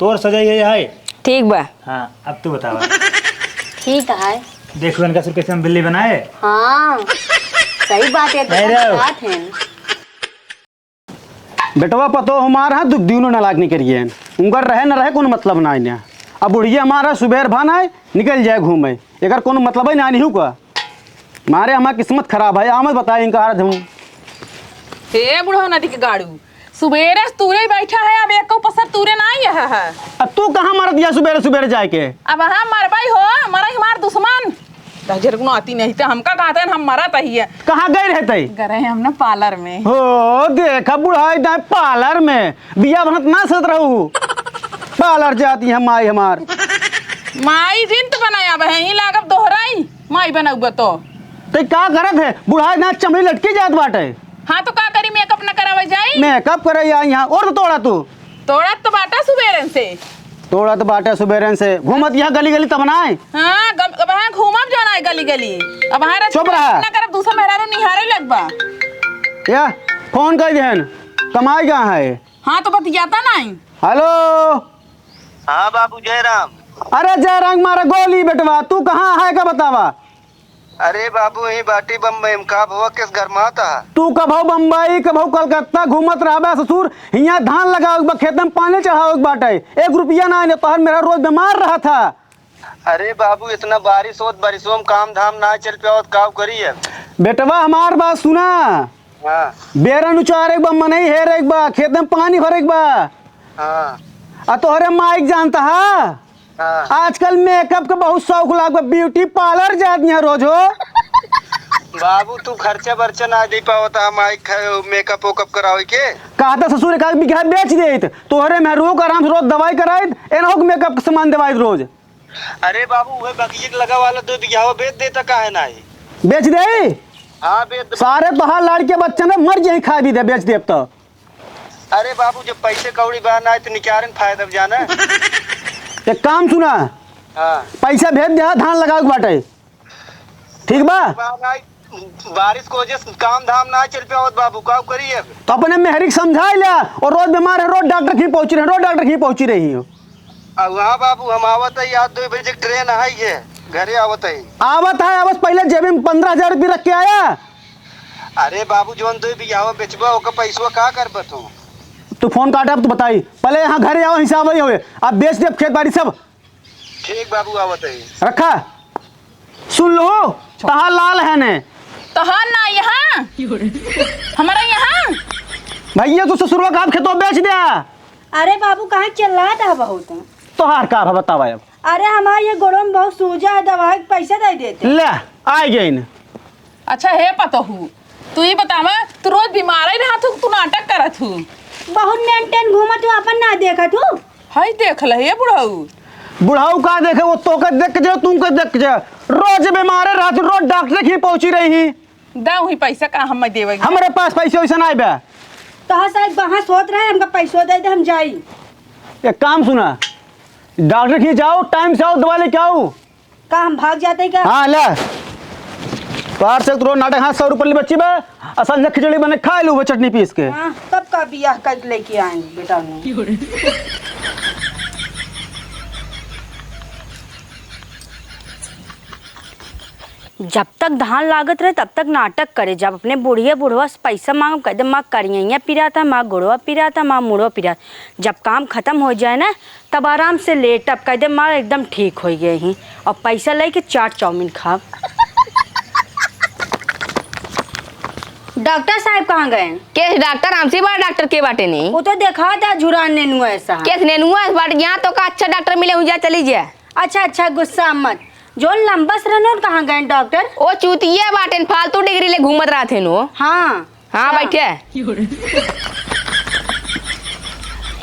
तोर सजाई है। ठीक बा। हाँ अब तू बतावा। ठीक है। देखो इनका सिर्फ कैसे हम बिल्ली बनाए। हाँ सही बात है। बात है बेटवा पतो हमारा है दोनों नालाग नहीं करिए उनका रहे न रहे कोनो मतलब ना इन्हें। अब बुढ़िया हमारा सुबह भान आए निकल जाए घूमे अगर कोनो मतलब है ना नहीं का मारे हमारी किस्मत खराब है। आमद बताए इनका हाथ हम हे बुढ़ो नदी के गाड़ू सुबेरे तूरे बैठा है अब एक पसर तूरे ना है। अब तू कहाँ मार दिया सुबह सुबह जाए के। अब हाँ मरबाई हो मरा हमार दुश्मन आती नहीं तो हमका कहते हैं हम मरा तही है। कहाँ गए रहते गए हम ना पार्लर में। हो देखा बुढ़ा पार्लर में बिया बनत ना सत रहू पार्लर जाती है माई हमार माई जिंत बनाया बहन लागब दोहराई माई बनऊ तो का करत है बुढ़ा ना चमड़ी लटकी जात बाटे। हाँ तो का करी मेकअप न करावे जाई मेकअप करे यहाँ और तो तोड़ा तू तोड़ा तो बाटा सुबेरन से तोड़ा तो बाटे सुबेरन से घूमत यहाँ गली गली तब नाए। हाँ वहाँ घूमब जाना है गली गली अब हमारा चुप रहा ना करब दूसरा मेहरारू निहारे लगबा या फोन कर देन कमाई कहाँ है। हाँ तो बतियाता नहीं। हेलो हाँ बाबू जयराम। अरे जयराम मारा गोली बेटवा तू कहाँ है का बतावा। अरे बाबू यही बाटी बम्बई में का भवा किस घर में आता। तू कभो बम्बई कभो कलकत्ता घूमत रहा ससुर यहाँ धान लगाओ खेत में पानी चढ़ाओ बाटे 1 रुपया ना आने तोहर मेरा रोज बीमार रहा था। अरे बाबू इतना बारिश होत बारिशों में काम धाम ना चल पाओ का करी है। बेटवा हमार बात सुना। हाँ बेरन उचार एक बा मनई हेर एक बा खेत में पानी भर एक बा। हाँ तोहरे माइक जानता है हाँ। आजकल मेकअप का बहुत शौक लाग ब्यूटी पार्लर जाती है रोज हो। बाबू तू खर्चा बर्चा ना दे पावता माइक मेकअप वेकअप करावे के कहता ससुर एक बिघा बेच देत तोहरे में रोक आराम से रोज दवाई कराइत एना मेकअप का सामान दवाई रोज। अरे बाबू वह बगीचे लगा वाला 2 बीघा बेच देता काहे ना ही बेच दे। हाँ बेच सारे तोहार लड़के बच्चे ने मर जाए खा भी दे बेच देब तो। अरे बाबू जब पैसे कौड़ी बाहर ना आए तो निकारण फायदा जाना। एक काम सुना हाँ पैसा भेज दे धान लगाओ बाटे ठीक बा। बारिश को वजह से काम धाम ना चल पाओ बाबू का करिए तो अपने मेहरी समझा लिया और रोज बीमार है रोज डॉक्टर की पहुंची रही रोज डॉक्टर की पहुंची रही हो। हाँ बाबू हम आवत है याद 2 बजे ट्रेन आई है घरे आवत है। आवत पहले जेब में 15,000 रुपये रख के आया। अरे बाबू जोन 2 बीघा बेचबा ओका पैसवा का करब तू फोन काटा तो बताई पहले यहाँ घरे आओ हिसाब ही हुए अब बेच दे खेत बाड़ी सब। ठीक बाबू आवत है रखा सुन लो तहा लाल है ने तहां ना यहाँ हमारा यहाँ भैया तू ससुरवा का खेतों बेच दिया। अरे बाबू कहाँ चल रहा था बहुत। तोहार का है बतावा अब। अरे हमारे ये गोड़ों में बहुत सूजा है दवा के पैसा दे देते ले आ गई। अच्छा है पतहू तू ही बतावा तू रोज बीमार ही रहा तू नाटक करत हूँ बहुत मेंटेन घूमत अपन ना देखा तू हाय देख ले बुढ़ऊ बुढ़ाऊ का देखे वो तो देख के तुम के देख जा रोज बीमार रहा रोज डॉक्टर की पहुंची रही दाऊ ही पैसा का हम देवे हमारे पास पैसे वैसा नहीं बे। तो शायद वहाँ सोच रहे हमका पैसों दे दे हम जाई। एक काम सुना डॉक्टर की जाओ टाइम से आओ दवा लेके आओ। का हम भाग जाते क्या। हाँ ले बाहर से तो नाटक हाँ 100 रुपये बच्ची बे असल खिचड़ी बने खा लू चटनी पीस के। हाँ कब का बियाह कर लेके आएंगे बेटा जब तक धान लागत रहे तब तक नाटक करे जब अपने बुढ़िया बुढ़वा से पैसा मांगो कह दे माँ करिया पिरा था माँ गुड़वा पिरा था माँ मुड़वा पिरा जब काम खत्म हो जाए ना तब आराम से लेटब कह दे माँ एकदम ठीक हो गए ही और पैसा लेके चाट चाउमीन खा। डॉक्टर साहब कहाँ गए। के डॉक्टर हमसे बड़ा डॉक्टर के बाटे नहीं वो तो देखा था झुरान नेनुआ ऐसा केस नेनुआ बाट यहाँ तो का अच्छा डॉक्टर मिले हुआ चली जाए। अच्छा गुस्सा मत जो लंबा सरन कहाँ गए डॉक्टर। ओ चूतिया बाटे फालतू डिग्री ले घूमत रहा थे नो। हाँ हाँ बैठे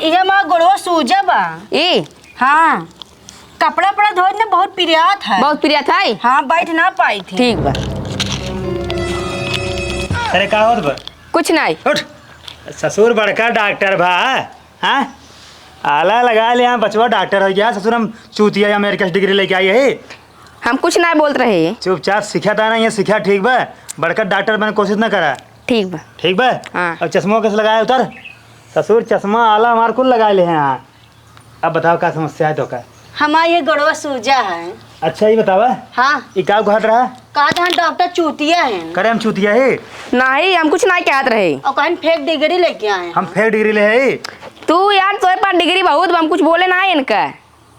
ये माँ गुड़वा सूजा बा ई हाँ कपड़ा पड़ा धोने बहुत प्रियात है बहुत प्रिय था। हाँ बैठ ना पाई थी। ठीक बा अरे का होत बा कुछ नहीं उठ ससुर बड़का डॉक्टर बा। हाँ आला लगा ले यहाँ बचवा डॉक्टर हो गया ससुर हम चूतिया अमेरिका से डिग्री लेके आई है। हम कुछ नहीं बोल रहे चुपचाप सीखा था ना ये सीखा ठीक बा बड़का डॉक्टर मैंने कोशिश ना करा ठीक बा। हाँ। और चश्मा कैसे लगाया उतर ससुर चश्मा आला हमारे को लगा ले हैं यहाँ अब बताओ क्या समस्या है तो का। हमारा ये गड़वा सूजा है। अच्छा ये बतावा हाँ ये क्या घट रहा। कहा था डॉक्टर चूतिया है करे हम चूतिया है। नहीं हम कुछ नहीं कहत रहे। और कहीं फेक डिग्री लेके आए हम फेक डिग्री ले है। तू यार तोरे पास डिग्री बहुत हम कुछ बोले ना इनका।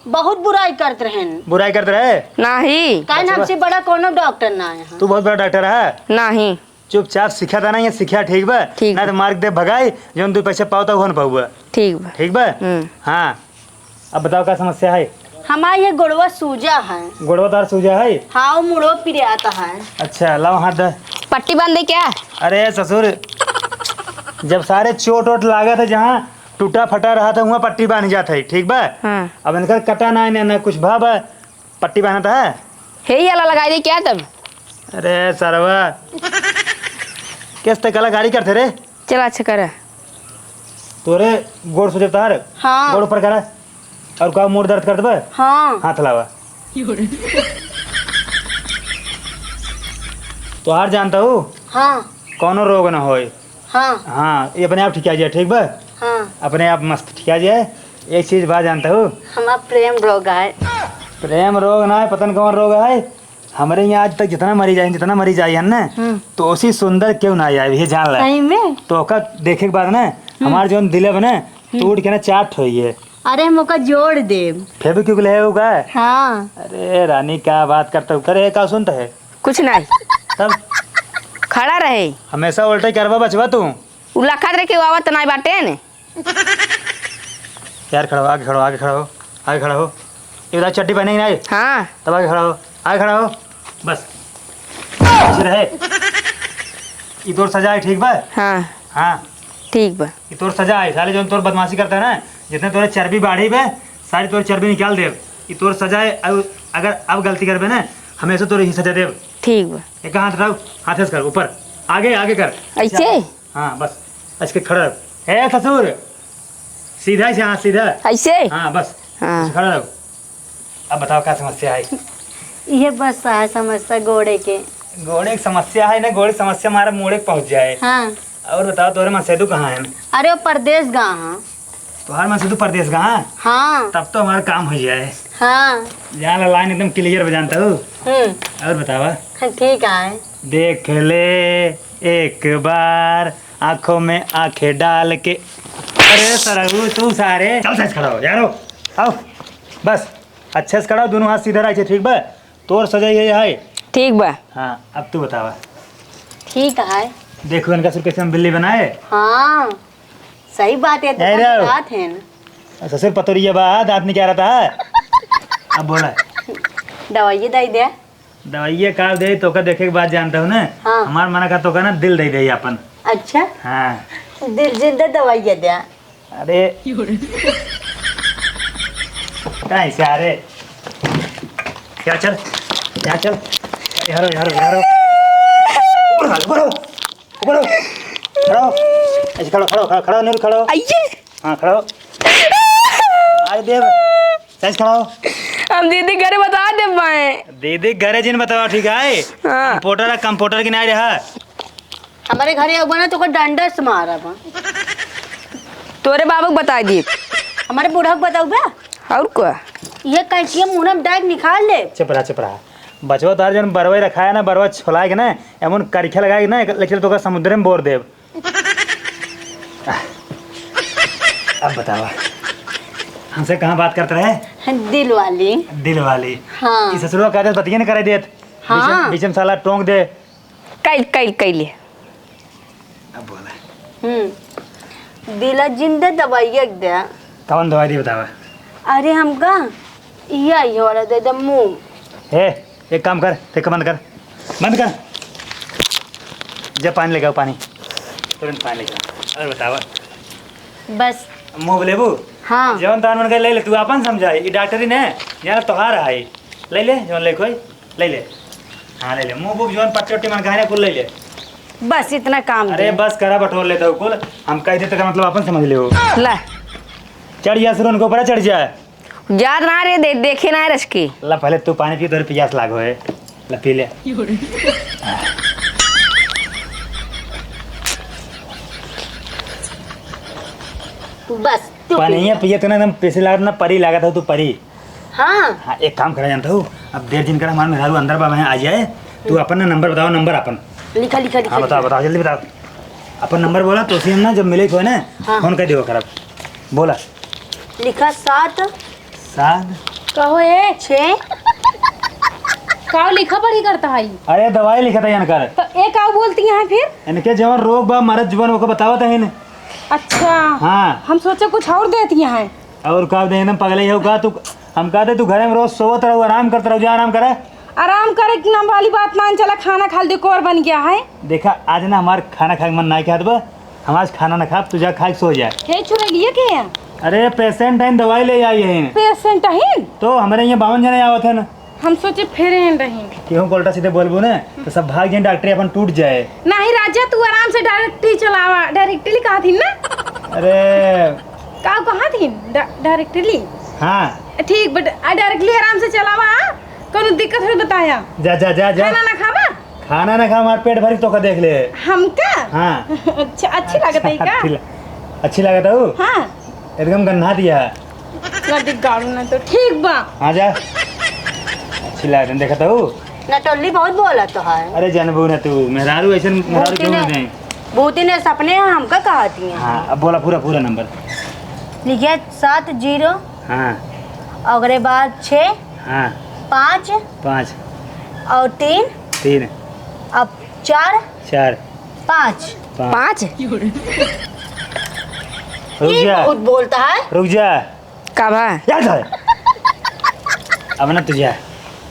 बहुत बुराई करते रहे बुराई करते रहे। नहीं कहीं हमसे बड़ा कोनो डॉक्टर ना है। तू बहुत बड़ा डॉक्टर है। नहीं चुपचाप सीखा था ना ये सीखा ठीक बा। ठीक ना तो मार्क दे भगाई जो तू पैसे पाओ तो हो न पाऊगा। ठीक बा। ठीक बा। हम्म। हाँ अब बताओ क्या समस्या है। हमारा ये गड़वा सूजा है। गोड़वा तार सूजा है। हाँ वो मुड़ो पिराता है। अच्छा लाओ हाथ दे। पट्टी बांध दे क्या? अरे ससुर जब सारे चोट वोट लागा था जहाँ टूटा फटा रहा था वहाँ पट्टी बांध जाता है ठीक बा। हाँ। अब इनका कटा ना है ना कुछ भाव है पट्टी बांधता है। हे वाला लगा दे क्या तब? अरे सरवा किस तक कलाकारी करते रे। चल अच्छा कर। तोरे गोड़ सुझे तार। हाँ गोड़ ऊपर करा और का मोड़ दर्द कर दबा। हाँ हाथ लावा। तो हार जानता हूँ हाँ कौनो रोग ना होए। हाँ हाँ ये अपने आप ठीक आ जाए ठीक बा। हाँ अपने आप मस्त ठीक आ जाए। एक चीज बात जानता हूँ हमारा प्रेम रोग है। प्रेम रोग ना है पतन कौन रोग है। हमारे यहाँ आज तक जितना मरीज आई है ना तो उसी सुंदर क्यों ना आए ये जान ला। सही में तो ओका देखे के बाद ना हमारे जो दिल बने टूट के ना चाट हुई है। अरे हम ओका जोड़ दे। फेबी क्यों ले होगा। हाँ अरे रानी क्या बात करता हूँ करे क्या सुनता है कुछ नहीं तब खड़ा रहे। हमेशा उल्टे करवा बचवा तू। उ लखा रे के आवत नहीं बाटे ने। यार खड़ा हो आगे खड़ा हो आगे खड़ा हो आगे खड़ा हो। इधर चड्डी पहने नहीं हाँ तब आगे खड़ा हो आगे खड़ा हो बस ऐसे रहे। ये तोर सजा है ठीक बा। हाँ हाँ ठीक बा। ये तोर सजा है साले जो तोर बदमाशी करता है ना जितने तोरे चर्बी बाढ़ी बे सारी तोर चर्बी निकाल देव। ये तोर सजा है अगर अब गलती करबे ना हमेशा तोरे ही सजा देव। ठीक बा। एक हाथ रहो हाथ ऐसे कर ऊपर आगे आगे कर ऐसे हाँ बस ऐसे खड़ा रहो। हे ससुर सीधा से हाँ सीधा ऐसे हाँ बस हाँ। ऐसे खड़ा रहो। अब बताओ क्या समस्या है। ये बस है समस्या गोड़े के। घोड़े की समस्या है ना घोड़े की समस्या हमारा मोड़े पहुंच जाए। हाँ और बताओ तोरे मसेदू कहाँ है। अरे वो परदेश गाँव है। तुम्हारे मसेदू प्रदेश कहाँ। हाँ तब तो हमारा काम हो जाए। हाँ यहाँ लाइन एकदम क्लियर बजानता हूँ। और बतावा ठीक है। देख ले एक बार आंखों में आंखें डाल के। अरे सरगू तू सारे चल सच खड़ा हो यारो आओ बस अच्छे से खड़ा हो दोनों हाथ सीधा रखे ठीक बा। तोर सजा ये है। ठीक बा। हाँ अब तू बतावा। ठीक है। देखो इनका सिर्फ कैसे हम बिल्ली बनाए। हाँ सही बात है। नहीं रहो। बात है ना। ससुर पतोरिया बात आपने क्या रहा था। अब बोला दवाई दे दे। दवाइया का दे तो का देखे के बाद जानता हूँ ना। हाँ। हमार मना का तो का ना दिल दे दे अपन। अच्छा हाँ दिल जिंदा दवाई दे। अरे कहीं से आ रे क्या चल यहाँ चल यारो यारो यारो ऊपर खड़ो ऐसे खड़ो खड़ो खड़ो खड़ो नहीं खड़ो। आइए हाँ खड़ो आज देव सही खड़ो। हम दीदी घरे बता दे पाए। दीदी घरे जिन बताओ ठीक है। हाँ। कंप्यूटर की नहीं रहा। हमारे घर एक बना तो को डंडा से मारा बा। तोरे बाबू को बता दी। हमारे बूढ़ा को बताऊ बा। और क्या ये कैंचिया मुंह में डाक निकाल ले। चुप रहा बचवा तार जन बरवा रखा है ना बरवा छोला के ना एमन करखे लगाए ना लेकिन तो का समुद्र में बोर देव। अब बतावा हमसे कहाँ बात करते रहे। दिल वाली। दिल वाली। हाँ। इस ससुरवा कहते बतिया नहीं करे देत। हाँ। बीच में साला टोंक दे। कैले अब बोला दिला जिंदा दवाई दे। कौन दवाई दी बतावा। अरे हमका ये वाला दे दे मुंह। हे एक काम कर ठेका बंद कर जब पानी लेगा पानी तुरंत पानी लेगा। और बतावा बस। मुँह लेबू। हाँ जवन तान मन के ले ले तू अपन समझाई ई डॉक्टरी ने यार तोहार है ले जवन ले कोई ले हाँ ले मुँह बुक जवन पट्टी वट्टी मन खाने कुल ले बस इतना काम अरे दे। बस करा बटोर लेता हूँ कुल हम कह देते का मतलब अपन समझ ले हो। ला चढ़ जा सुर उनको ऊपर चढ़ जाए याद ना रे देखे ना रस की। ला पहले तू पानी पी तो प्यास लागो है ला पी ले। बस पानी पिए तो ना एकदम पैसे लागत ना परी लागत हो तू परी। हाँ हाँ एक काम करा जानता हूँ, अब देर दिन करा हमारे मेहरारू अंदर बाबा आ जाए, तू अपन ना नंबर बताओ, नंबर अपन। लिखा लिखा हाँ लिखा बताओ बताओ जल्दी बताओ, अपन नंबर बोला तो उसी ना जब मिले को ना हाँ। फोन कर दियो खराब बोला। लिखा 7 सात कहो ए 6 का लिखा पढ़ी करता है अरे दवाई लिखा था इनकर, तो ए का बोलती हैं फिर? इनके जवन रोग बा मरद जीवन वो बतावा था इन। अच्छा हाँ हम सोचे कुछ और देती हैं। और का दे एकदम पगले हो का तू, हम कहते तू घर में रोज सोवत रहो, आराम करते रहो, जा आराम करे। आराम करे की नाम वाली बात मान चला, खाना खा दे कोर बन गया है। देखा आज ना हमार खाना खाए मन नहीं खात बा, हम आज खाना ना खा, तू जा खा के सो जाए। हे छुड़लिए के हैं? अरे पेशेंट है दवाई ले आई है पेशेंट हैं? तो हमारे यहाँ 52 जने आवत है ना, हम सोचे फिर रही क्यों उल्टा सीधे बोलबो ना तो सब भाग जाए, डॉक्टर अपन टूट जाए। नहीं राजा तू आराम से डायरेक्टली चलावा, डायरेक्टली कहा थी ना? अरे का कहा थी डायरेक्टली? हाँ ठीक बट डायरेक्टली आराम से चलावा, कोनो दिक्कत हो बताया। जा जा जा जा, खाना ना खावा? खाना ना खा, हमारे पेट भरी तो का देख ले। हमका? हाँ अच्छा अच्छी लागत है का? अच्छी लागत है वो, हाँ एकदम गन्ना दिया। गाड़ी गाड़ू ना तो ठीक बा। हाँ जा, अच्छी लागत है, देखा था वो। नटोली बहुत बोला तो है। अरे जानबू ना तू, मेहरारू ऐसे मेहरारू क्यों ना दें। भूती ने सपने हमका कहती हैं। हाँ अब बोला पूरा पूरा नंबर। लिखिए 7 0 हाँ अगले बाद 6 हाँ 5 5 और 3 3 अब 4 4 5 5 रुक ये जा बहुत बोलता है। रुक जा, का बा? याद है अब ना तुझे,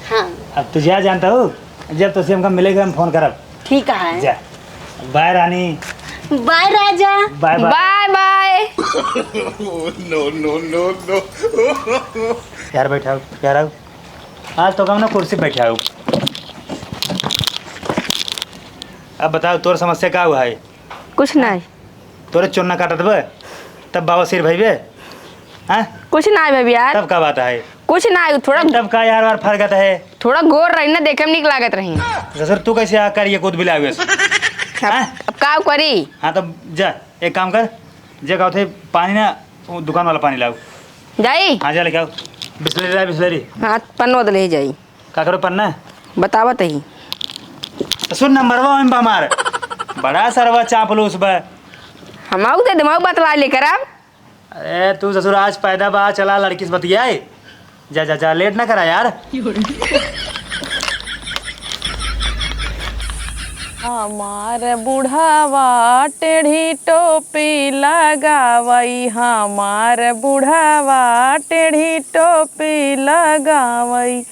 हाँ अब तुझे जानता हूँ, जब तुझसे हमका मिलेगा हम फोन करब। ठीक है। जा बाय रानी, बाय राजा। Bye bye bye bye. यार बैठाओ यार, आओ आज तो कम ना कुर्सी बैठा हो। अब बताओ तोर समस्या का हुआ है? कुछ नहीं, तोरे चुन्ना काटत बे तब बाबा सिर भई बे, हाँ कुछ नहीं भाभी यार, तब का बात है? कुछ नहीं, थोड़ा तब का यार वार फरकत है। थोड़ा गोर रही ना, देखे में निक लागत रही। ससुर तू कैसे आ कर ये कूद बिलावे? अब का करी? हाँ तो जा एक काम कर, जे कहो थे पानी ना वो दुकान वाला पानी लाओ। जाई? हाँ जा लेके आओ, बिस्लरी ला बिस्लरी। हाँ पन्नो ले जाई। का करो पन्ना? बतावा तही। तो सुन नंबरवा में बमार बड़ा सरवा चापलूस बा। हम आऊ दे दिमाग बतला लेकर अब। अरे तू ससुर आज पैदा बा, चला लड़की से बतियाए। जा जा जा, लेट ना करा यार। हमार बुढ़ावा टेढ़ी टोपी लगावई, हमार बुढ़ावा टेढ़ी टोपी लगावई।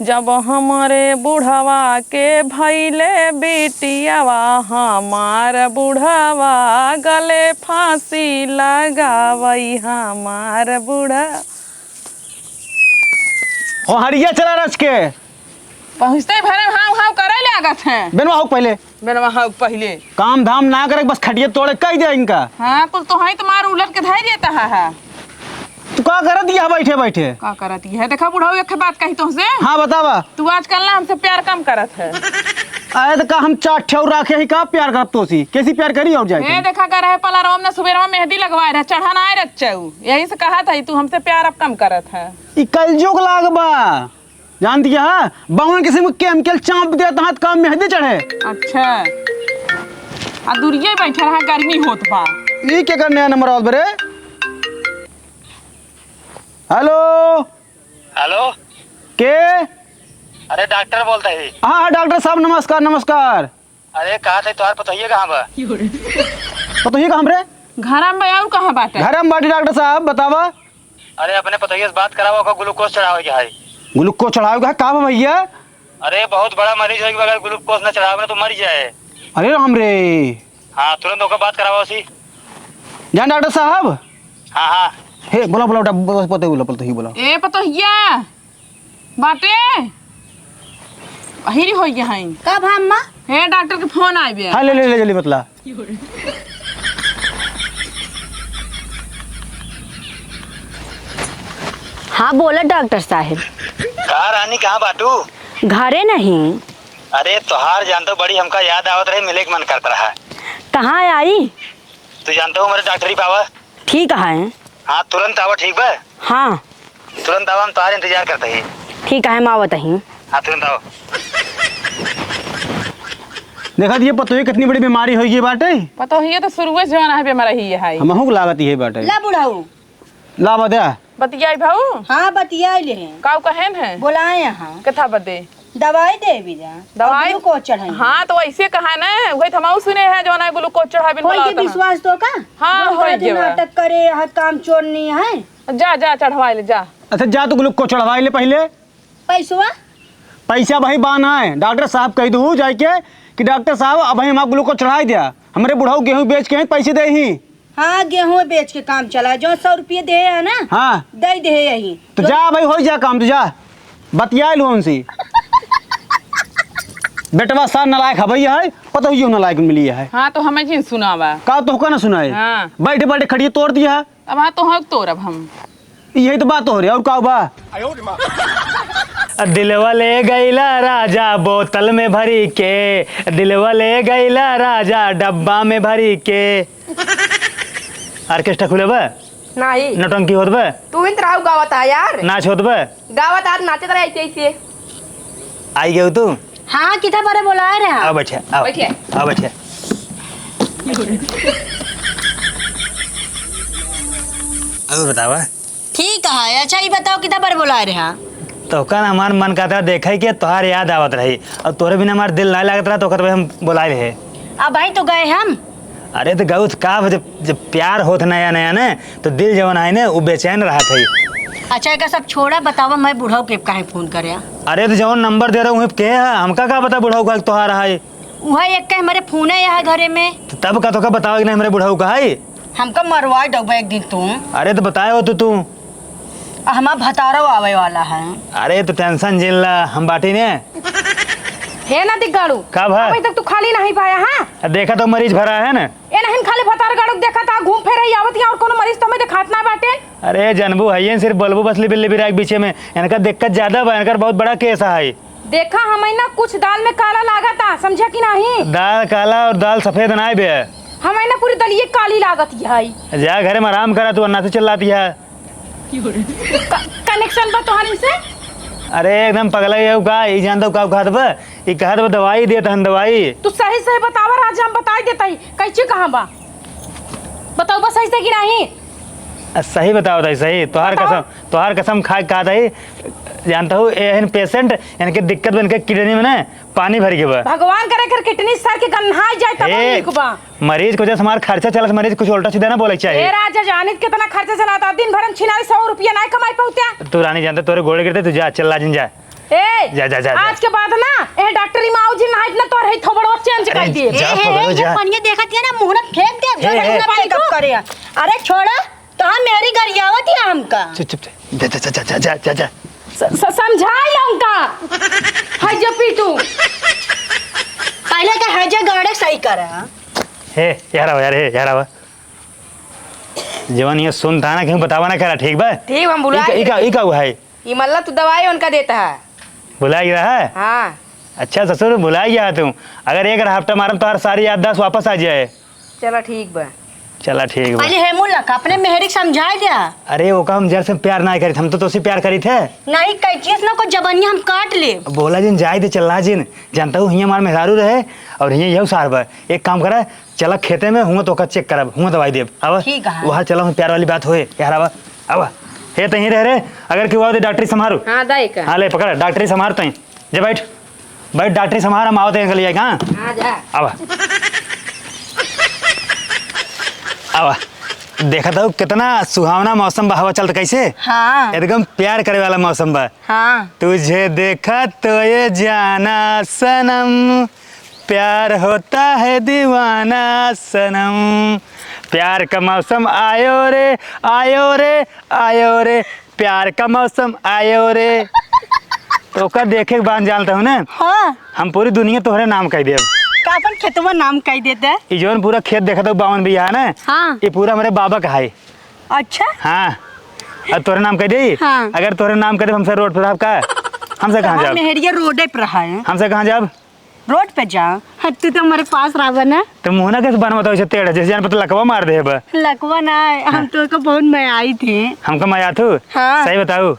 जब हमारे बुढ़ावा के भैले बिटियावा, हमार बुढ़ावा गले फांसी लगावई, हमार बुढ़ा। हो हरिया चला रच के पहुँचते भरे हाव हाव करे लागत हैं। बेनवा हो पहले बेनवा हाव पहले काम धाम ना करे, बस खटिया तोड़े कह दे इनका। हाँ कुल तो है तुम्हारे उलट के धैर्य देता है। तू का करत दिया बैठे बैठे? का करती है? देखा बुढ़ाऊ एक बात कही तुमसे, हाँ बतावा। तू आजकल ना हमसे प्यार कम करत है। आए तो का हम चाट ठेव राखे ही का प्यार करत तो सी कैसी प्यार करी और ए जाए। देखा कर रहे पला रोम ने सुबह में मेहंदी लगवाए रहे, चढ़ाना आए रच्चऊ, यही से कहा था तू हमसे प्यार अब कम करत है। ई कलजुग लागबा जानती है, बावन किसी में केमिकल चाप देता हाथ काम मेहंदी चढ़े। अच्छा आ दूरिये बैठे रहा, गर्मी होत बा। ई क्या करने है नंबर बरे? हेलो हेलो के? अरे डॉक्टर बोलता है। हाँ हाँ डॉक्टर साहब नमस्कार नमस्कार। अरे कहा था तुम्हारे बताइए कहाँ बा? तो ये कहाँ रे? घर में और कहाँ बात है? घर में बाटी डॉक्टर साहब बतावा। अरे अपने पतोहिए से बात कराओ, का ग्लूकोज चढ़ाओ क्या है? ग्लूकोज चढ़ाओगे का भैया? अरे बहुत बड़ा मरीज है, अगर ग्लूकोज न चढ़ाओगे तो मर जाए। अरे राम रे। हाँ तुरंत होकर बात कराओ उसी। जान डॉक्टर साहब। हाँ हाँ हे बोला बोला पता बोला पता ही बोला। ए पतोहिया बाटे हिरी हो गया है। कब अम्मा? हे डॉक्टर के फोन आए बे। हाँ ले ले ले जल्दी बतला। हाँ बोला डॉक्टर साहब। कहा रानी कहाँ बाटू? घरे नहीं। अरे तोहार जानते हो बड़ी हमका याद आवत रहे, मिले के मन करता रहा। कहाँ आई? तू जानते हो मेरे डॉक्टरी पावा? ठीक है। हाँ तुरंत आवा, ठीक बा? हाँ तुरंत आवा, हम तुम्हारे इंतजार करते हैं। ठीक है, हम आवत ही। हाँ तुरंत आओ। देखा ये पतो है कितनी बड़ी बीमारी होगी बाटे। पता ही है तो शुरू से जमाना है बीमार ही है। हमहू लागत ये बाटे। ला बुढ़ाऊ। ला बदया बतियाई भाऊ हाँ बतिया ले हैं। काऊ कहन है बुलाए यहाँ कथा बदे दवाई दे भी जा। दवाई को चढ़ाई। हाँ तो ऐसे कहा ना वही थमाऊ सुने है जो ना ग्लूकोज चढ़ा बिन कोई के विश्वास तो का। हाँ, जो होई हर दिन गेवा। नाटक करे हर काम चोरनी है। जा जा चढ़वा ले जा। अच्छा जा तू ग्लूकोज चढ़वाई ले पहले। पैसवा पैसा भाई बाना है, डॉक्टर साहब कह दू जाके कि डॉक्टर साहब अब हम आप ग्लूकोज चढ़ाई दिया, हमारे बुढ़ाऊ गेहूं बेच के पैसे दे ही। हाँ गेहूं बेच के काम चला जो 100 रुपये दे है ना। हाँ दे दे यही तो जा भाई हो जा काम, तो जा बतिया लो उनसे। बेटवा सा नलायक है भैया है, पता ही नलायक मिली है। हाँ तो हमें जिन सुनावा का तो का ना सुनाए। हाँ। बैठे बैठे खड़िए तोड़ दिया। अब हाँ तो हम तोड़ अब हम यही तो बात हो रही है और का बा। दिलवा ले गईला राजा बोतल में भरी के, दिलवा ले गईला राजा डब्बा में भरी के। ऑर्केस्ट्रा खुले बा, नाही नौटंकी होत बा, तू इन राव गावात आहे यार नाच होत बा। गावात आज नाचत राहायचे इथे आई गए तू? हाँ कितना बड़े बुलाए रहे आओ बच्चे आओ, बैठिए। आओ बच्चे। अब बतावा ठीक है। अच्छा ये बताओ कितना बड़े बुलाए रहे हैं। तो का हमार मन कहता देखे कि तोहार याद आवत रही और तोरे बिना हमार दिल नहीं लागत रहा, तो कहते हम बुलाए रहे। अब भाई तो गए हम। अरे तो गौत का जब प्यार होत नया नया ने तो दिल जवन है ने वो बेचैन रहा था। अच्छा एक सब छोड़ा बतावा मैं बुढ़ाऊ के काहे फोन करे। अरे तो जवन नंबर दे रहा हूँ के है, हमका का बता बुढ़ाऊ का तोहार है। वह एक के हमारे फोन है यहाँ घरे में। तो तब का तो का बताओ कि नहीं हमारे बुढ़ाऊ का है। हमका मरवा दो एक दिन तुम। अरे तो बताए हो तू हमारा भतारो आवे वाला है। अरे तो टेंशन झेल ला, हम बाटी ने हे ना दिगाड़ू का भाई? अभी तक तू खाली नहीं पाया हाँ देखा तो मरीज भरा है ना। ए नहीं खाली भतार गाड़ू देखा था घूम फिर रही आवत और कोनो मरीज तो हमें दिखात ना बाटे। अरे जनबू है सिर्फ बल्बू बसली बिल्ली बिराक बीचे में, इनका दिक्कत ज्यादा बा, इनका बहुत बड़ा केस है। देखा हमें ना कुछ दाल में काला लागा था समझा कि नहीं। दाल काला और दाल सफेद ना बे। हमें ना पूरी दलिये काली लागत है। जा घरे में आराम करा, तू अन्ना से चिल्लाती है। कनेक्शन बा तोहरी से। अरे एकदम पगला ये का ई जानता का कहत बा, ई कहत बा दवाई देत हन दवाई। तू सही सही बतावा राजा हम बता देता ही कैसे कहाँ बा बताओ बस सही से कि नहीं। सही बताओ दाई सही, तोहार कसम खा का दाई जानता हूँ एहन पेशेंट इनके दिक्कत बन के किडनी में ना पानी भर के बा। भगवान करे कर किडनी सर के गन्हा जाए तब ए, ठीक बा। मरीज को जैसे हमारा खर्चा चला, मरीज कुछ उल्टा सीधा ना बोले ए चाहिए। राजा जानित कितना खर्चा चलाता दिन भर हम छिनारी 100 रुपया नहीं कमाई पाते। तू रानी जानता तोरे गोड़े गिरते, तू जा चल जिन जा। ए जा, जा, जा, जा। आज के बाद ना ए डॉक्टरी माऊ जी ना इतना तोर है थोबड़ो चेंज कर दिए। जा पकड़ो, जा। पानी देखती है ना मुंह में फेंक दे। ए, मेकअप करे। अरे छोड़ा तो हम मेरी गरियावत है हमका। चुप चुप जा जा जा जा जा जा जा। समझाई उनका हाय जब पीटू पहले का है जो गाड़े सही करा। हे यार आओ यार, हे यार आओ। जवान ये सुनता ना क्यों बतावा ना करा, ठीक बा? ठीक हम बुला ई का है ये मल्ला तू दवाई उनका देता है। बुला गया है। हाँ अच्छा ससुर बुला गया तू, अगर एक हफ्ता मारम तो हर सारी याददाश्त वापस आ जाए। चलो ठीक बा। चला ठीक बा। पहले हेमुल्ला का अपने मेहरी समझा दिया। अरे वो का हम जर से प्यार ना करी, हम तो उसे प्यार करी थे। नहीं कैचिस ना को जबनिया हम काट ले। बोला जिन जाए दे चला जिन, जानता हूँ हियाँ हमारे मेहरारू रहे और हियाँ यही सार बा। एक काम करा चला खेते में हुआ तो का चेक करब, हुआ दवाई देब। अब ठीक है। वहाँ चला प्यार वाली बात होए यार। अब हे तहीं रह रे, अगर क्यों आओ डॉक्टरी संभारू। हाँ दाई का हाँ ले पकड़ डॉक्टरी संभार तहीं जे बैठ बैठ डॉक्टरी संभार, हम आवते हैं हाँ। हाँ जा अब देखा था कितना सुहावना मौसम बा, हवा चलता कैसे। हाँ एकदम प्यार करे वाला मौसम बा। हाँ तुझे देखा तो ये जाना सनम, प्यार होता है दीवाना सनम। प्यार का मौसम आयो रे आयो रे आयो रे, प्यार का मौसम आयो रे। तो का देखे के बाद जानता हूँ ना, हाँ हम पूरी दुनिया तोहरे नाम कह देब। का अपन खेतवा नाम कह देते हैं। ये जोन पूरा खेत देखा तो 52 बिया है ना, हाँ ये पूरा हमारे बाबा का है। अच्छा हाँ अब तोरे नाम कह दे। हाँ। अगर तोरे नाम कह दे हमसे रोड पर का हमसे कहाँ जाब, मेहरिया रोडे पर है। हमसे कहाँ जाब। रोड पे जा। हाँ, तू तो हमारे पास रहा ना। तो मुहना कैसे बन बताओ इसे टेढ़ा जैसे जान पता लकवा मार दे बा। लकवा ना हम तो को बहुत मैं आई थी। हमका मजा तू हाँ। सही बताओ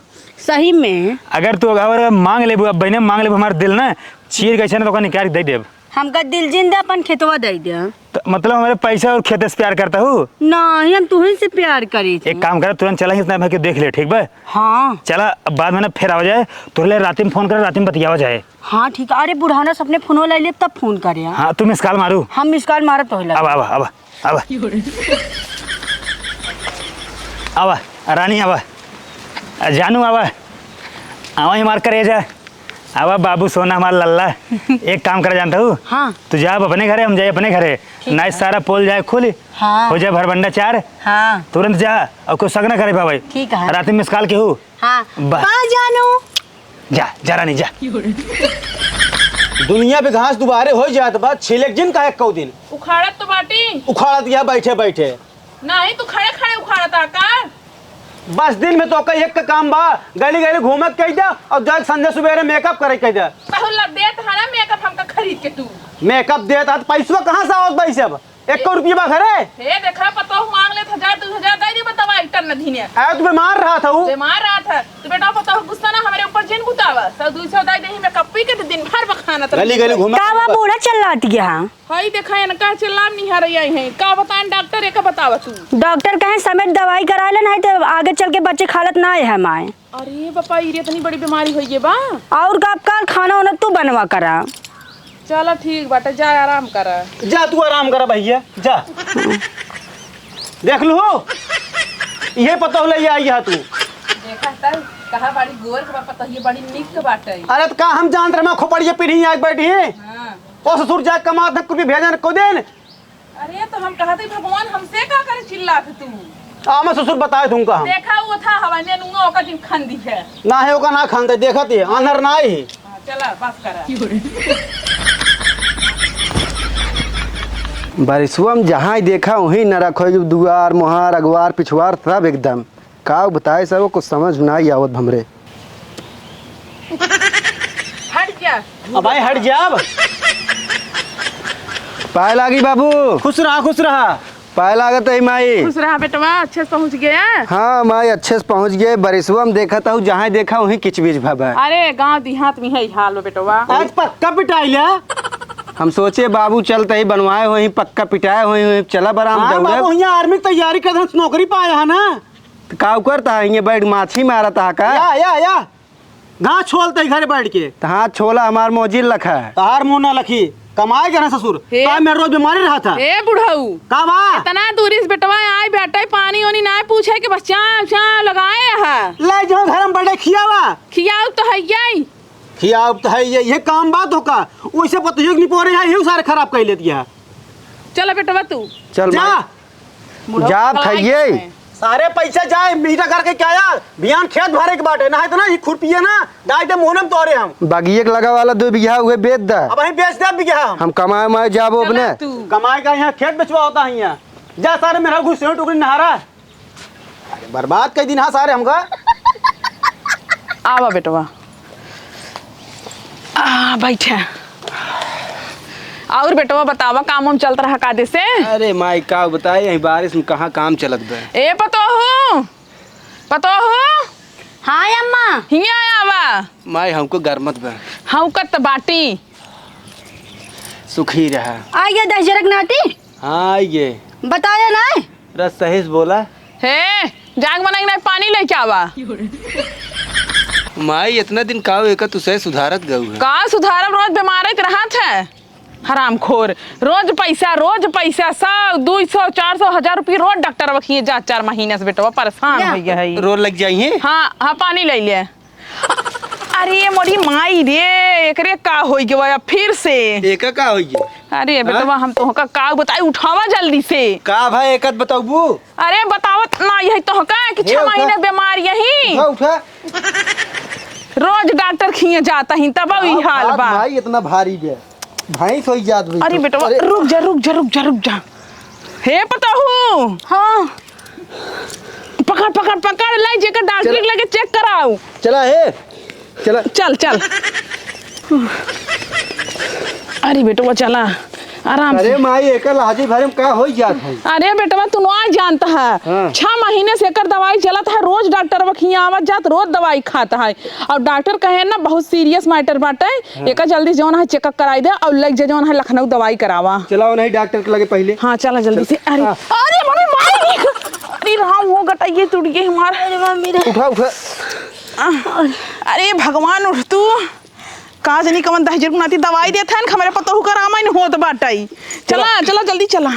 सही में अगर तू अगर मांग लेबू अब बहने मांग लेबू हमारा दिल ना चीर कैसे ना तो निकाल दे देब। हमका दिल जिंदा अपन खेतवा दे दे। तो मतलब हमारे पैसा और खेत से प्यार करता हूँ। नहीं हम तुही से प्यार करी थी। एक काम कर तुरंत चला इतना भाई के देख ले ठीक बा। हाँ चला अब बाद में ना फिर आ जाए तो ले रात में फोन कर रात में बतियावा जाए। हाँ ठीक है। अरे बुढ़ाना अपने फोन ले लिए तब फोन करे। हाँ तुम इस काल मारू हम मिस कॉल मारब तो अब अब अब अब अब रानी अब जानू अब आवा ही मार कर जा। अब बाबू सोना हमारा लल्ला एक काम कर जानता हूँ। हाँ तू जा अपने घरे हम जाए अपने घरे ना सारा पोल जाए खुल हाँ हो जाए भरबंडा 4 हाँ तुरंत जा और कुछ शक ना करे भाई। ठीक है। रात में मिस कॉल के हूँ। हाँ बस। जानू जा जा रानी जा। दुनिया पे घास दुबारे हो जात बा छिलक जिन का एक दिन उखाड़त तो बाटी उखाड़ा दिया बैठे बैठे। नहीं तू खड़े खड़े उखाड़ता का। बस दिन में तो का एक का काम बा गली गली घूमक कह दे और जग संध्या सवेरे मेकअप करे कह दे। बहुला देत है ना मेकअप हमका खरीद के तू। मेकअप देता तो पैसा कहाँ से आवत भाई सब 1 रुपया बा घरे। हे देखा पतो मांग ले 1000 2000 दे दे बतावा एक टन नधी ने। आया तू बीमार रहा था वो बीमार रहा था तो बेटा पतो गुस्सा ना हमारे ऊपर जिन बुतावा 100 200 दे दे मैं कप्पी के दिन भर बखाना तो गली गली घूमक का बा बूढ़ा चल रहा गया। हई देखा है ना का चिल्लाम नहीं आ रही है का बताएं डॉक्टर एक बतावा तू। डॉक्टर कहे समय दवाई करा ले नहीं तो आगे चल के बच्चे खालत ना है माए। अरे बापा ये इतनी बड़ी बीमारी हुई है बा। और का खाना वाना तू बनवा करा। चलो ठीक बाटे जा आराम कर। जा तू आराम कर भैया जा देख लो ये पता हो ले आई तू। देखा त कहा बड़ी गोर के पता ये बड़ी निक के बाटे। अरे तो का हम जान रहे मैं खोपड़िए पीढ़ी आज बैठी है हां ओ ससुर जा कमा तक कुछ भेजन को देन। अरे तो हम कहते भगवान हमसे का करे चिल्लात तू। आ मैं ससुर बताए तुमका हम देखा वो था हवा ने नुंगा ओका दिन खंदी है ना है ओका ना खानते देखत है अनर ना ही। चला बस करा। बारिशुआ में जहाँ देखा वहीं न रखो दुआर मुहार अगवार पिछवार सब एकदम का बताए सब कुछ समझ ना ही आवत हमरे। हट जा। अब भाई हट जा अब पाए लागी बाबू खुश रहा पाए लागत है माई। खुश रहा बेटवा अच्छे से पहुंच गया। हाँ माई अच्छे से पहुँच गए। बारिशुआ में देखा था जहाँ देखा वहीं किचबिच भबा। अरे गांव देहात में है हाल बेटवा। आज पक्का पिटाई ले। हम सोचे बाबू चलते ही बनवाए हुए पक्का पिटाए हुए चला बराम हाँ बाबू यहाँ आर्मी की तैयारी कर नौकरी पाया है ना। का करता है ये बैठ माछी मारा था का या घास छोलते घर बैठ के हाथ छोला हमार मोजिल रखा है तार मुंह ना लखी कमाए गए ससुर मैं रोज बीमारी रहा था। ए बुढ़ऊ का बा इतना दूरी से बेटवा आई बैठे पानी ओनी ना पूछे कि बस चा लगाए है ले जाओ घर में बैठे खियावा खियाऊ तो है यही खिया तो है ये काम बात होका वैसे पता नहीं पो रही है ये सारे खराब कर लेती है। चलो बेटवा तू चल जा जा खाइए सारे पैसे जाए मीठा करके क्या यार बियान खेत भरे के बाटे ना इतना ही खुरपिए ना डाल दे मोहन में तोड़े हम बागिए के लगा वाला 2 बीघा हुए बेच दा अब वहीं बेच दे बिया हम कमाए माए जाबो अपने तू कमाए का यहाँ खेत बेचवा होता है यहाँ जा सारे मेरा घुस टुकड़ी नहारा अरे बर्बाद कई दिन हाँ सारे हमका आवा बेटवा बैठे और बेटवा बतावा काम हम चलता रहा कादे से। अरे माई का बताए यही बारिश में कहाँ काम चलत बे। ए पतो हो हाँ अम्मा हिया आवा माई हमको गरमत बे हम कत बाटी सुखी रहा। आइए 10 जरक नाटी हाँ ये बताया ना। रस सही बोला हे जाग बनाई ना पानी लेके आवा। माई इतना दिन का एक तुसे सुधारत गऊ है का सुधारब रोज बीमार रहा था हरामखोर रोज पैसा 100 200 400 1000 रुपये रोज डॉक्टर वखिए जा 4 महीने से बेटवा परेशान हो गया है। रोज लग जाइए। हाँ पानी ले लिया। अरे मोरी माई रे एकरे का हो गया फिर से एक का हो गया। अरे बेटवा हम तो का बताई उठावा जल्दी से का भाई एक बताऊ। अरे बतावत ना यही तो का कि 6 महीने बीमार यही उठा रोज डॉक्टर खिए जाता ही तब ई हाल बा। भाई इतना भारी बे भाई सोई जात भाई। अरे बेटवा रुक जा हे पता हूँ। हाँ पकड़ लाई जेकर डॉक्टर लगे चेक कराओ। चला है चला चल अरे बेटवा चला आराम से। अरे माई एकर लाजी भरे में का हो जात है। अरे बेटवा तू नहीं जानता है, हाँ। 6 महीने से एकर दवाई चलत है, रोज डॉक्टर वखिया आवत जात, रोज दवाई खाता है। और डॉक्टर कहे ना बहुत सीरियस मैटर बाटे, एकर जल्दी जौन है चेकअप कराई दे और लग जे जौन है लखनऊ दवाई करावा। चलाओ नहीं डॉक्टर के लगे पहले। हाँ चला जल्दी से। अरे अरे मम्मी मार, अरे राम हो गटाइए टूट गई हमारा। अरे मम्मी रे उठा उठा। अरे भगवान उठ तू का जनी कमन दहजर बनाती दवाई देत है हमारे पतो हुकर आमा न होत बाटाई। चला चला जल्दी चला।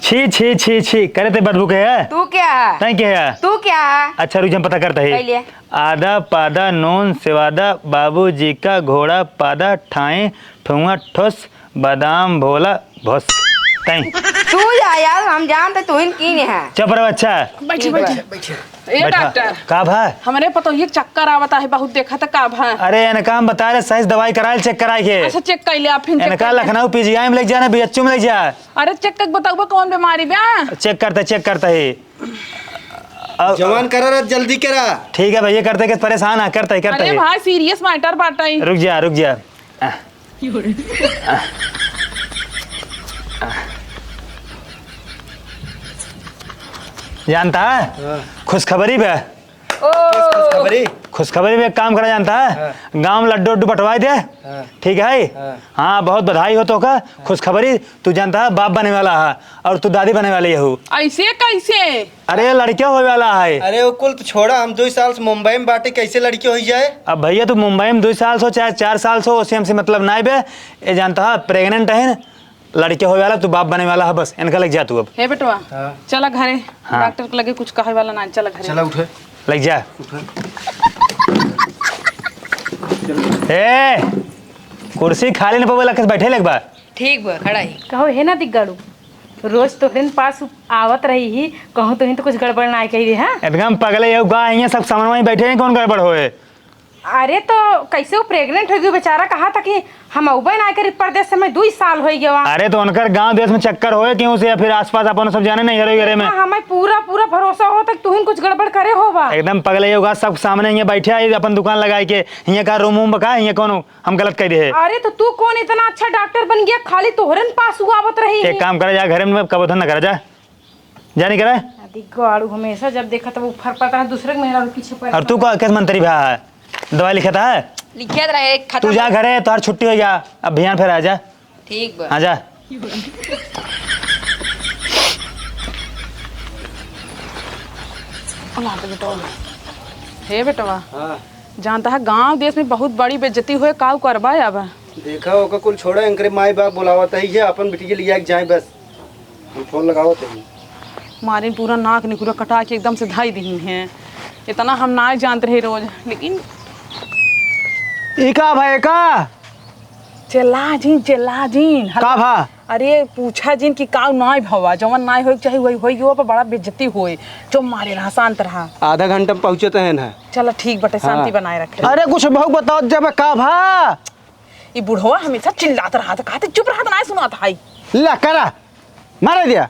छी छी छी छी करे ते बदबू के है तू क्या है? तै के है? तू क्या है? अच्छा रुक हम पता करता पहले। है। आधा पादा नोन सेवादा बाबूजी का घोड़ा पादा ठाए ठुआ ठोस बादाम भोला भोस तै तू जा यार, हम जानते तू की नहीं है। चुप रहो। अच्छा बैठे बैठे ए बैठा। डॉक्टर का भा? हमारे पतो ये चक्कर आवता है बहुत, देखा था का भा। अरे इनका हम बता रहे सही दवाई कराए चेक कराए के। अच्छा चेक कर ले आप फिर चेक इनका कर ले। लखनऊ पीजीआई में ले जाना बीएचयू में ले जा। अरे चेक कर बताओ कौन बीमारी बा। चेक करता है। जवान करा जल्दी करा। ठीक है भैया करते के परेशान है करता अरे है। भाई सीरियस मैटर बाटाई। रुक जा जानता है खुशखबरी बे। खुशखबरी में एक काम करा जानता है, गांव में लड्डू उड्डू बंटवाए दे। ठीक है। हाँ बहुत बधाई हो तो का खुशखबरी। तू जानता है बाप बने वाला है और तू दादी बने वाली है। ऐसे कैसे? अरे लड़कियां होने वाला है। अरे वो कुल तो छोड़ा, हम 2 साल से मुंबई में बाटे कैसे लड़की हो जाए। अब भैया तू मुंबई में 2 साल सो चाहे 4 साल सो उसे हमसे मतलब ना बे। ये जानता है प्रेग्नेंट है लड़के हो वाला, तू बाप बने वाला है, बस इनका लग जा तू अब। हे बेटवा चला घरे। हाँ। डॉक्टर के लगे कुछ कहे वाला ना, चला घरे। चला उठे। लग जा। ए कुर्सी खाली न पवे लग बैठे लग बा। ठीक बा खड़ा ही। कहो है ना दिग्गड़ू, रोज तोहरे पास आवत रही ही, कहूँ तो कुछ गड़बड़ ना कही हाँ। एकदम पगले ये गा यहाँ सब सामान वहीं बैठे हैं, कौन गड़बड़ होए। अरे तो कैसे वो प्रेग्नेंट हो गई बेचारा, कहा था कि हम अउबे ना करी परदेश से, मैं 2 साल हो गया। अरे तो उनकर गांव देश में चक्कर होए क्यों से, या फिर आसपास अपन सब जाने नहीं घरे में। हमें पूरा पूरा भरोसा हो तक तू कुछ गड़बड़ करे होगा। एकदम पगले होगा सब सामने यहाँ बैठे है अपन दुकान लगाए के, यहाँ का रूम वूम बका यहाँ कौन हम गलत कह दे। अरे तो तू कौन इतना अच्छा डॉक्टर बन गया, खाली तोहरन पास हुआ आवत रही। एक काम करे जा घरे में कबोधन न करे जा नहीं करे। दिग्गड़ू हमेशा जब देखा तो वो फर पता है दूसरे के मेहरा पीछे पड़। और तू किस मंत्री भा है दवाई लिखता है? लिखे रहे तू जा घरे तो हर छुट्टी हो जा, अब अभियान फिर आ जा। ठीक बा। आ जा। हे बेटवा जानता है गांव देश में बहुत बड़ी बेइज्जती हुए, काउ करवा अब। देखा होगा कुल छोड़ा, इनके माई बाप बुलावत है ये अपन बेटी के लिए जाए बस। हम फोन लगावत है। मारे पूरा नाक निकुरा कटा के एकदम से धाई दी हैं। इतना हम ना जानते रहे रोज, लेकिन इका भाई का चला जीन का भा? अरे पूछा जिन कि काउ नाय भवा, जवन नाय होई चाहे वही होई पर बड़ा बेइज्जती होए, जो मारे रहा शांत रहा। आधा घंटा में पहुँचे तो है ना। चलो ठीक बटे, शांति बनाए रखे। अरे कुछ बहुत बताओ जब का भा? ये बुढ़वा हमेशा चिल्लाता रहा था, कहते चुप रहा था, ना सुना था। ला करा मारे दिया।